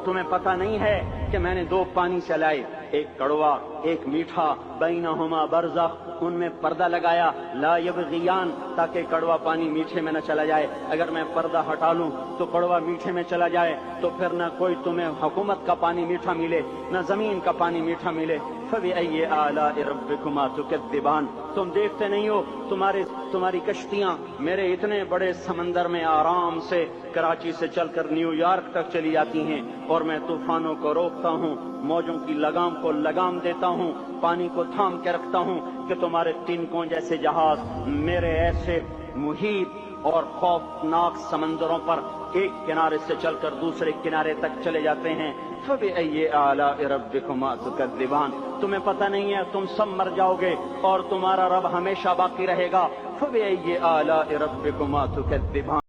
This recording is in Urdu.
تمہیں پتہ نہیں ہے کہ میں نے 2 پانی چلائے، ایک کڑوا ایک میٹھا، بینہما برزخ، ان میں پردہ لگایا، لا یبغیان، تاکہ کڑوا پانی میٹھے میں نہ چلا جائے۔ اگر میں پردہ ہٹا لوں تو کڑوا میٹھے میں چلا جائے تو پھر نہ کوئی تمہیں حکومت کا پانی میٹھا ملے نہ زمین کا پانی میٹھا ملے۔ فبأي آلاء ربكما تكذبان، تم دیکھتے نہیں ہو تمہاری کشتیاں میرے اتنے بڑے سمندر میں آرام سے کراچی سے چل کر نیو یارک تک چلی جاتی ہیں، اور میں طوفانوں کو روکتا ہوں، موجوں کی لگام کو لگام دیتا ہوں، پانی کو تھام کے رکھتا ہوں کہ تمہارے تنکوں جیسے جہاز میرے ایسے محیط اور خوفناک سمندروں پر ایک کنارے سے چل کر دوسرے کنارے تک چلے جاتے ہیں۔ فبأي آلاء ربكما تكذبان، تمہیں پتہ نہیں ہے تم سب مر جاؤ گے اور تمہارا رب ہمیشہ باقی رہے گا۔ فبأي آلاء ربكما تكذبان۔